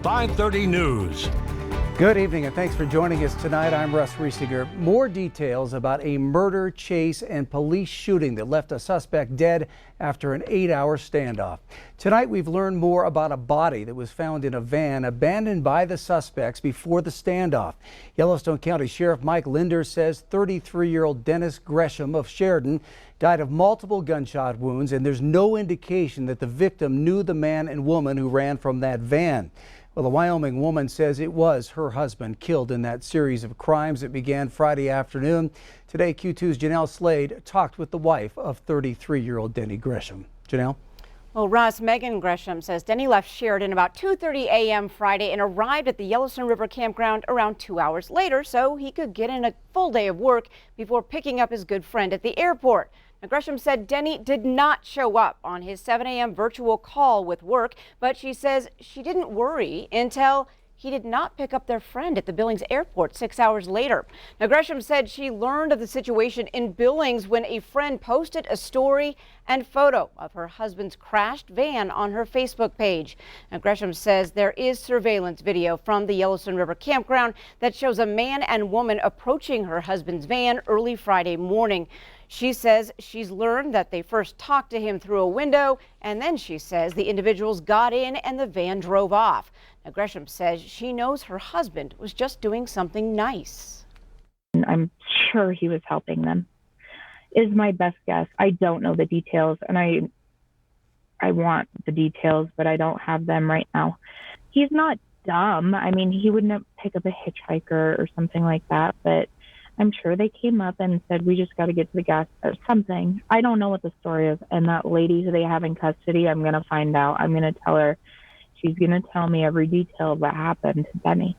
530 News. Good evening and thanks for joining us tonight. I'm Russ Riesinger. More details about a murder, chase, and police shooting that left a suspect dead after an 8-hour standoff. Tonight we've learned more about a body that was found in a van abandoned by the suspects before the standoff. Yellowstone County Sheriff Mike Linder says 33-year-old Dennis Gresham of Sheridan died of multiple gunshot wounds, and there's no indication that the victim knew the man and woman who ran from that van. Well, the Wyoming woman says it was her husband killed in that series of crimes that began Friday afternoon. Today, Q2's Janelle Slade talked with the wife of 33-year-old Denny Gresham. Janelle? Well, Russ, Megan Gresham says Denny left Sheridan about 2:30 a.m. Friday and arrived at the Yellowstone River campground around 2 hours later so he could get in a full day of work before picking up his good friend at the airport. Now, Gresham said Denny did not show up on his 7 a.m. virtual call with work, but she says she didn't worry until he did not pick up their friend at the Billings airport 6 hours later. Now, Gresham said she learned of the situation in Billings when a friend posted a story and photo of her husband's crashed van on her Facebook page. Now, Gresham says there is surveillance video from the Yellowstone River campground that shows a man and woman approaching her husband's van early Friday morning. She says she's learned that they first talked to him through a window, and then she says the individuals got in and the van drove off. Now, Gresham says she knows her husband was just doing something nice. I'm sure he was helping them, is my best guess. I don't know the details, and I want the details, but I don't have them right now. He's not dumb. I mean, he wouldn't pick up a hitchhiker or something like that, but I'm sure they came up and said, we just got to get to the gas or something. I don't know what the story is. And that lady who they have in custody, I'm going to find out. I'm going to tell her. She's going to tell me every detail of what happened to Benny.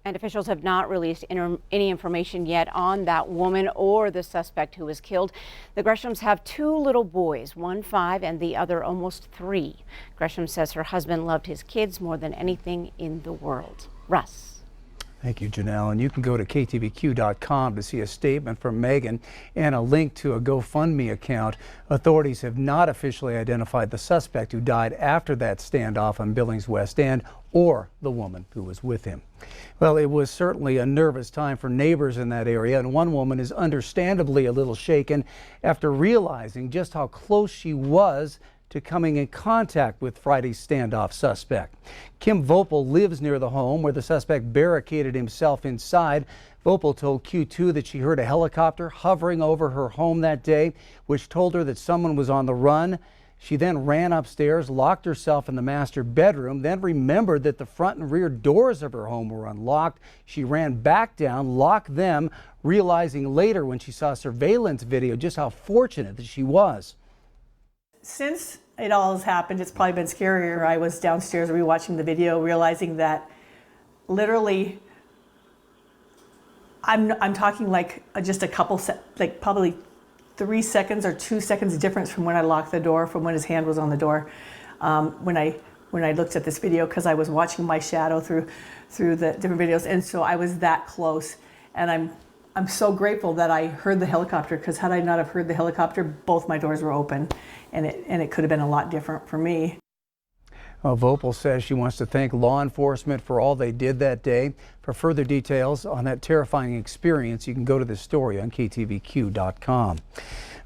And officials have not released any information yet on that woman or the suspect who was killed. The Greshams have 2 little boys, one 5 and the other almost 3. Gresham says her husband loved his kids more than anything in the world. Russ. Thank you, Janelle. And you can go to ktvq.com to see a statement from Megan and a link to a GoFundMe account. Authorities have not officially identified the suspect who died after that standoff on Billings West End or the woman who was with him. Well, it was certainly a nervous time for neighbors in that area, and one woman is understandably a little shaken after realizing just how close she was to coming in contact with Friday's standoff suspect. Kim Vopel lives near the home where the suspect barricaded himself inside. Vopel told Q2 that she heard a helicopter hovering over her home that day, which told her that someone was on the run. She then ran upstairs, locked herself in the master bedroom, then remembered that the front and rear doors of her home were unlocked. She ran back down, locked them, realizing later when she saw surveillance video just how fortunate that she was. Since it all has happened, it's probably been scarier. I was downstairs rewatching the video, realizing that literally, I'm talking like just a couple, like probably 3 seconds or 2 seconds difference from when I locked the door, from when his hand was on the door. When I looked at this video, because I was watching my shadow through the different videos, and so I was that close. And I'm so grateful that I heard the helicopter, because had I not have heard the helicopter, both my doors were open, and it could have been a lot different for me. Well, Vopel says she wants to thank law enforcement for all they did that day. For further details on that terrifying experience, you can go to this story on ktvq.com.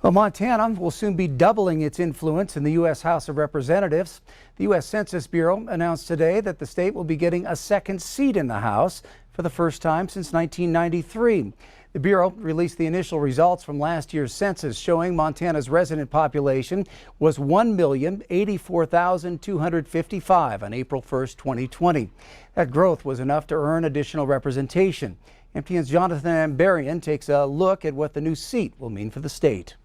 Well, Montana will soon be doubling its influence in the U.S. House of Representatives. The U.S. Census Bureau announced today that the state will be getting a second seat in the House for the first time since 1993. The Bureau released the initial results from last year's census showing Montana's resident population was 1,084,255 on April 1st, 2020. That growth was enough to earn additional representation. MTN's Jonathan Ambarian takes a look at what the new seat will mean for the state.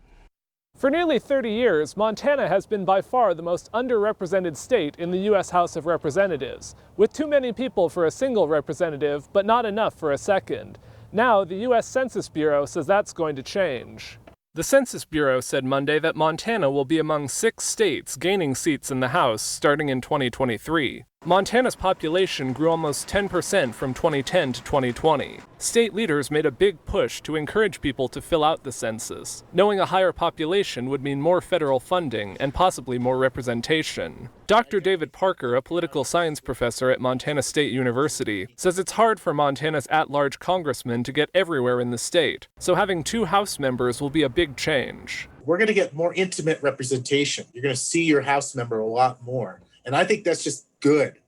For nearly 30 years, Montana has been by far the most underrepresented state in the U.S. House of Representatives, with too many people for a single representative, but not enough for a second. Now, the U.S. Census Bureau says that's going to change. The Census Bureau said Monday that Montana will be among 6 states gaining seats in the House starting in 2023. Montana's population grew almost 10% from 2010 to 2020. State leaders made a big push to encourage people to fill out the census, knowing a higher population would mean more federal funding and possibly more representation. Dr. David Parker, a political science professor at Montana State University, says it's hard for Montana's at-large congressmen to get everywhere in the state, so having 2 House members will be a big change. We're going to get more intimate representation. You're going to see your House member a lot more. And I think that's just good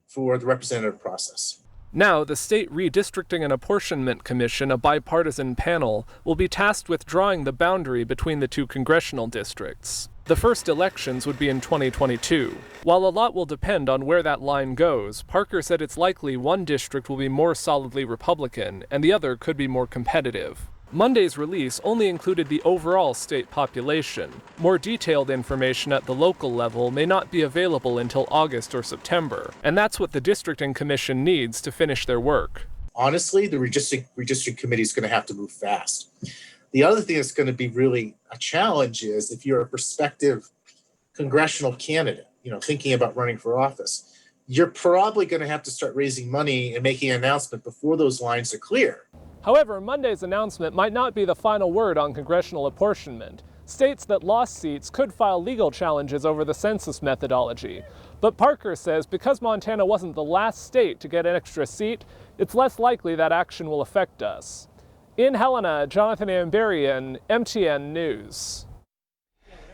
for the representative process. Now, the State Redistricting and Apportionment Commission, a bipartisan panel, will be tasked with drawing the boundary between the 2 congressional districts. The first elections would be in 2022. While a lot will depend on where that line goes, Parker said it's likely one district will be more solidly Republican and the other could be more competitive. Monday's release only included the overall state population. More detailed information at the local level may not be available until August or September, and that's what the Districting Commission needs to finish their work. Honestly, the redistricting committee is going to have to move fast. The other thing that's going to be really a challenge is if you're a prospective congressional candidate, thinking about running for office, you're probably going to have to start raising money and making an announcement before those lines are clear. However, Monday's announcement might not be the final word on congressional apportionment. States that lost seats could file legal challenges over the census methodology. But Parker says because Montana wasn't the last state to get an extra seat, it's less likely that action will affect us. In Helena, Jonathan Amberian, MTN News.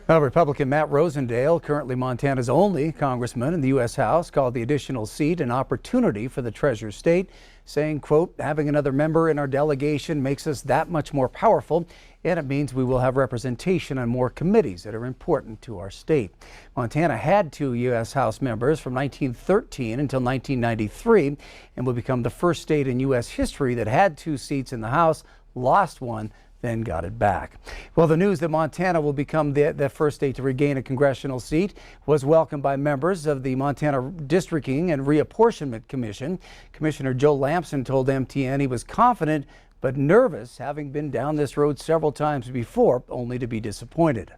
Well, Republican Matt Rosendale, currently Montana's only congressman in the U.S. House, called the additional seat an opportunity for the Treasure State, saying, quote, having another member in our delegation makes us that much more powerful, and it means we will have representation on more committees that are important to our state. Montana had 2 U.S. House members from 1913 until 1993 and will become the first state in U.S. history that had 2 seats in the House, lost one, then got it back. Well, the news that Montana will become the first state to regain a congressional seat was welcomed by members of the Montana Districting and Reapportionment Commission. Commissioner Joe Lamson told MTN he was confident but nervous, having been down this road several times before, only to be disappointed.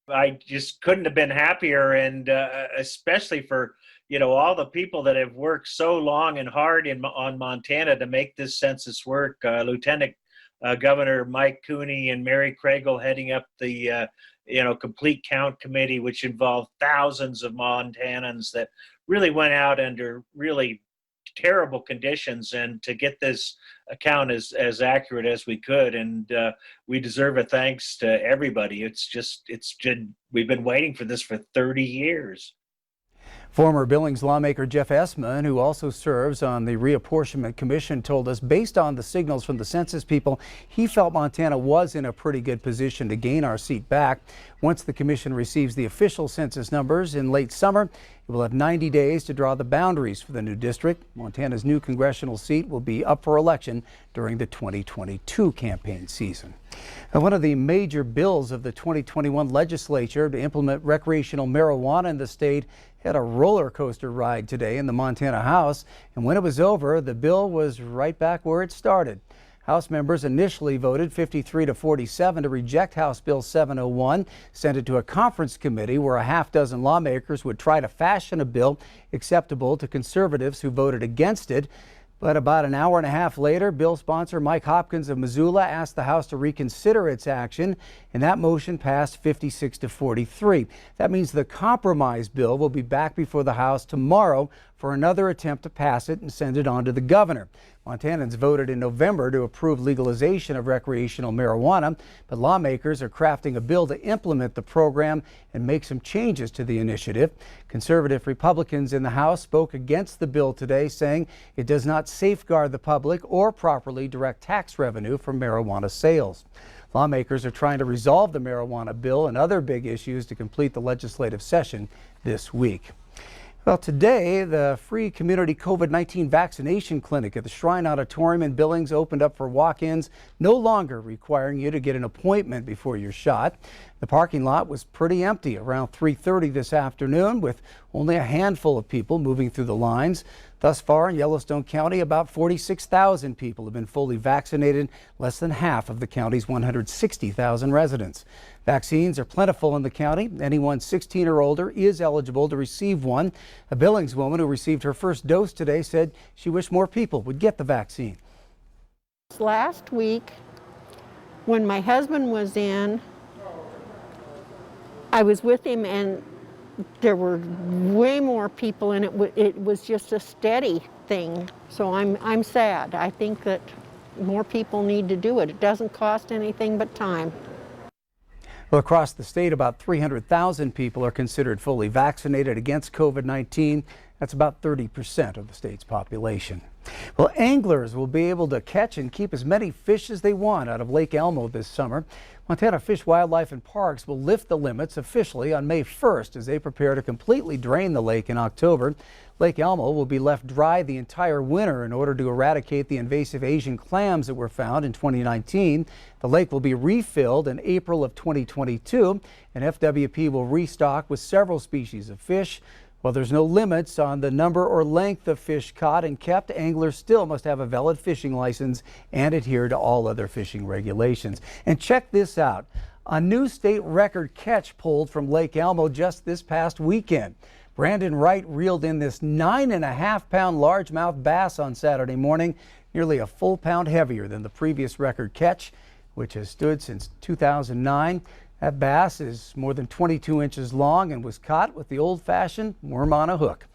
I just couldn't have been happier, and especially for all the people that have worked so long and hard on Montana to make this census work. Lieutenant Governor Mike Cooney and Mary Craigle heading up the complete count committee, which involved thousands of Montanans that really went out under really terrible conditions and to get this account as accurate as we could. And we deserve a thanks to everybody. We've been waiting for this for 30 years. Former Billings lawmaker Jeff Essman, who also serves on the Reapportionment Commission, told us based on the signals from the census people, he felt Montana was in a pretty good position to gain our seat back. Once the commission receives the official census numbers in late summer, it will have 90 days to draw the boundaries for the new district. Montana's new congressional seat will be up for election during the 2022 campaign season. Now, one of the major bills of the 2021 legislature to implement recreational marijuana in the state had a roller coaster ride today in the Montana House, and when it was over, the bill was right back where it started. House members initially voted 53-47 to reject House Bill 701, sent it to a conference committee where a half-dozen lawmakers would try to fashion a bill acceptable to conservatives who voted against it. But about an hour and a half later, bill sponsor Mike Hopkins of Missoula asked the House to reconsider its action, and that motion passed 56-43. That means the compromise bill will be back before the House tomorrow for another attempt to pass it and send it on to the governor. Montanans voted in November to approve legalization of recreational marijuana, but lawmakers are crafting a bill to implement the program and make some changes to the initiative. Conservative Republicans in the House spoke against the bill today, saying it does not safeguard the public or properly direct tax revenue from marijuana sales. Lawmakers are trying to resolve the marijuana bill and other big issues to complete the legislative session this week. Well, today, the free community COVID-19 vaccination clinic at the Shrine Auditorium in Billings opened up for walk-ins, no longer requiring you to get an appointment before your shot. The parking lot was pretty empty around 3:30 this afternoon, with only a handful of people moving through the lines. Thus far in Yellowstone County, about 46,000 people have been fully vaccinated, less than half of the county's 160,000 residents. Vaccines are plentiful in the county. Anyone 16 or older is eligible to receive one. A Billings woman who received her first dose today said she wished more people would get the vaccine. Last week, when my husband was in, I was with him and there were way more people, and it was just a steady thing. So I'm sad. I think that more people need to do it. It doesn't cost anything but time. Well, across the state, about 300,000 people are considered fully vaccinated against COVID-19. That's about 30% of the state's population. Well, anglers will be able to catch and keep as many fish as they want out of Lake Elmo this summer. Montana Fish, Wildlife and Parks will lift the limits officially on May 1st as they prepare to completely drain the lake in October. Lake Elmo will be left dry the entire winter in order to eradicate the invasive Asian clams that were found in 2019. The lake will be refilled in April of 2022, and FWP will restock with several species of fish. While there's no limits on the number or length of fish caught and kept, anglers still must have a valid fishing license and adhere to all other fishing regulations. And check this out. A new state record catch pulled from Lake Elmo just this past weekend. Brandon Wright reeled in this 9.5-pound largemouth bass on Saturday morning, nearly a full pound heavier than the previous record catch, which has stood since 2009. That bass is more than 22 inches long and was caught with the old-fashioned worm on a hook.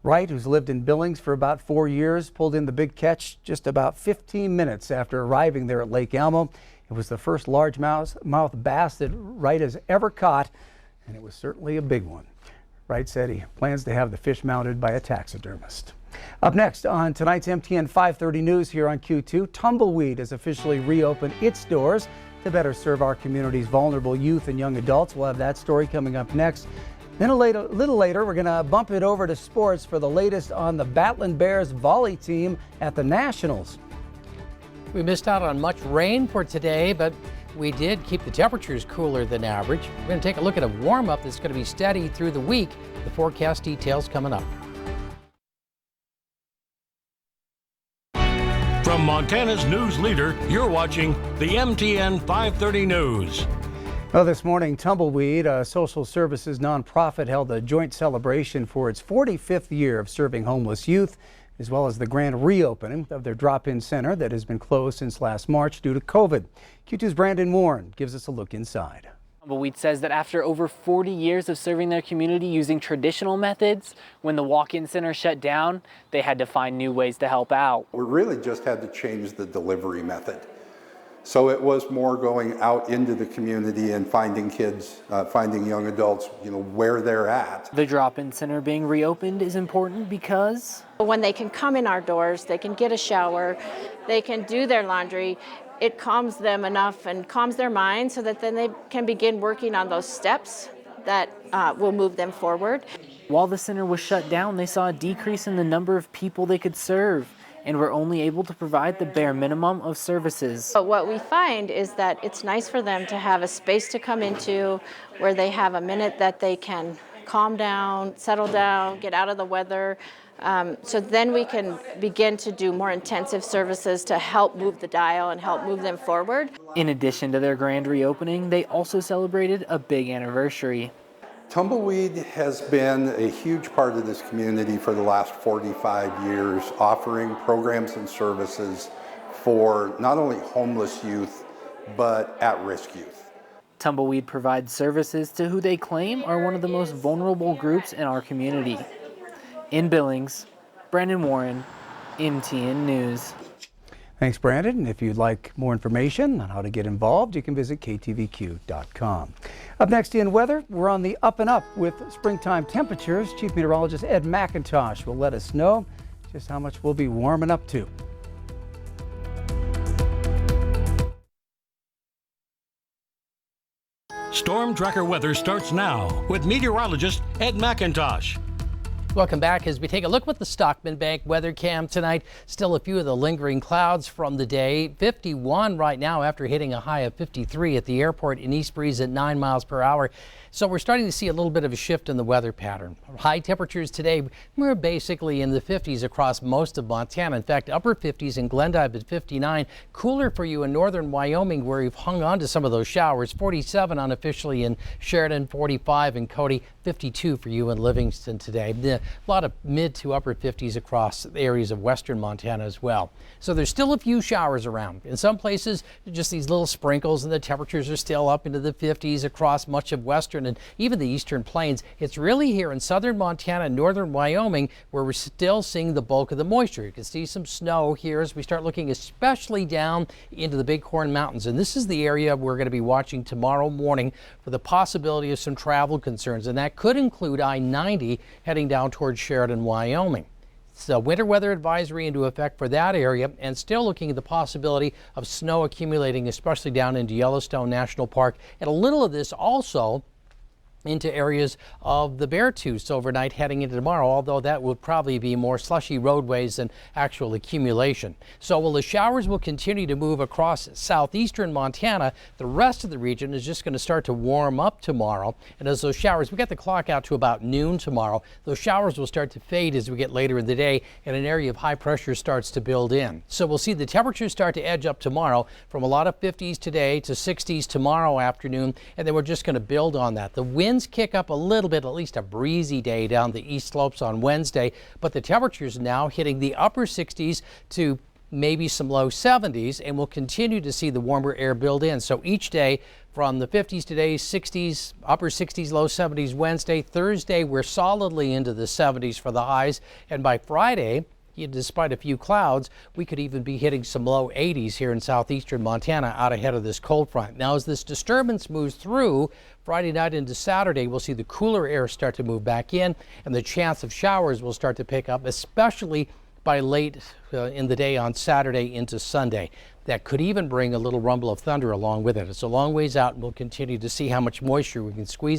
Wright, who's lived in Billings for about 4 years, pulled in the big catch just about 15 minutes after arriving there at Lake Elmo. It was the first largemouth bass that Wright has ever caught, and it was certainly a big one. Wright said he plans to have the fish mounted by a taxidermist. Up next on tonight's MTN 530 News here on Q2, Tumbleweed has officially reopened its doors to better serve our community's vulnerable youth and young adults. We'll have that story coming up next. Then a little later, we're going to bump it over to sports for the latest on the Battling Bears volley team at the Nationals. We missed out on much rain for today, but we did keep the temperatures cooler than average. We're going to take a look at a warm-up that's going to be steady through the week. The forecast details coming up. From Montana's news leader, you're watching the MTN 530 News. Well, this morning, Tumbleweed, a social services nonprofit, held a joint celebration for its 45th year of serving homeless youth, as well as the grand reopening of their drop-in center that has been closed since last March due to COVID. Q2's Brandon Warren gives us a look inside. Tumbleweed says that after over 40 years of serving their community using traditional methods, when the walk-in center shut down, they had to find new ways to help out. We really just had to change the delivery method. So it was more going out into the community and finding kids, finding young adults, where they're at. The drop-in center being reopened is important because when they can come in our doors, they can get a shower, they can do their laundry. It calms them enough and calms their mind so that then they can begin working on those steps that will move them forward. While the center was shut down, they saw a decrease in the number of people they could serve and were only able to provide the bare minimum of services. But what we find is that it's nice for them to have a space to come into where they have a minute that they can calm down, settle down, get out of the weather. So then we can begin to do more intensive services to help move the dial and help move them forward. In addition to their grand reopening, they also celebrated a big anniversary. Tumbleweed has been a huge part of this community for the last 45 years, offering programs and services for not only homeless youth, but at-risk youth. Tumbleweed provides services to who they claim are one of the most vulnerable groups in our community. In Billings, Brandon Warren, MTN News. Thanks, Brandon. And if you'd like more information on how to get involved, you can visit ktvq.com. Up next in weather, we're on the up and up with springtime temperatures. Chief Meteorologist Ed McIntosh will let us know just how much we'll be warming up to. Storm Tracker weather starts now with meteorologist Ed McIntosh. Welcome back as we take a look at the Stockman Bank weather cam tonight. Still a few of the lingering clouds from the day. 51 right now after hitting a high of 53 at the airport, in east breeze at 9 miles per hour. So we're starting to see a little bit of a shift in the weather pattern. High temperatures today, we're basically in the 50s across most of Montana. In fact, upper 50s in Glendive at 59. Cooler for you in northern Wyoming, where we've hung on to some of those showers. 47 unofficially in Sheridan, 45 in Cody, 52 for you in Livingston today. A lot of mid to upper 50s across areas of western Montana as well. So there's still a few showers around. In some places, just these little sprinkles, and the temperatures are still up into the 50s across much of western and even the eastern plains. It's really here in southern Montana and northern Wyoming where we're still seeing the bulk of the moisture. You can see some snow here as we start looking especially down into the Bighorn Mountains. And this is the area we're going to be watching tomorrow morning for the possibility of some travel concerns. And that could include I-90 heading down towards Sheridan, Wyoming. So winter weather advisory into effect for that area, and still looking at the possibility of snow accumulating, especially down into Yellowstone National Park. And a little of this also into areas of the Beartooth overnight heading into tomorrow, although that would probably be more slushy roadways than actual accumulation. So while the showers will continue to move across southeastern Montana, the rest of the region is just going to start to warm up tomorrow. And as those showers, we got the clock out to about noon tomorrow, those showers will start to fade as we get later in the day and an area of high pressure starts to build in. So we'll see the temperatures start to edge up tomorrow from a lot of 50s today to 60s tomorrow afternoon, and then we're just going to build on that. The winds kick up a little bit, at least a breezy day down the east slopes on Wednesday, but the temperatures now hitting the upper 60s to maybe some low 70s, and we'll continue to see the warmer air build in. So each day from the 50s today, 60s, upper 60s, low 70s Wednesday. Thursday, we're solidly into the 70s for the highs, and by Friday, despite a few clouds, we could even be hitting some low 80s here in southeastern Montana out ahead of this cold front. Now, as this disturbance moves through Friday night into Saturday, we'll see the cooler air start to move back in, and the chance of showers will start to pick up, especially by late in the day on Saturday into Sunday. That could even bring a little rumble of thunder along with it. It's a long ways out, and we'll continue to see how much moisture we can squeeze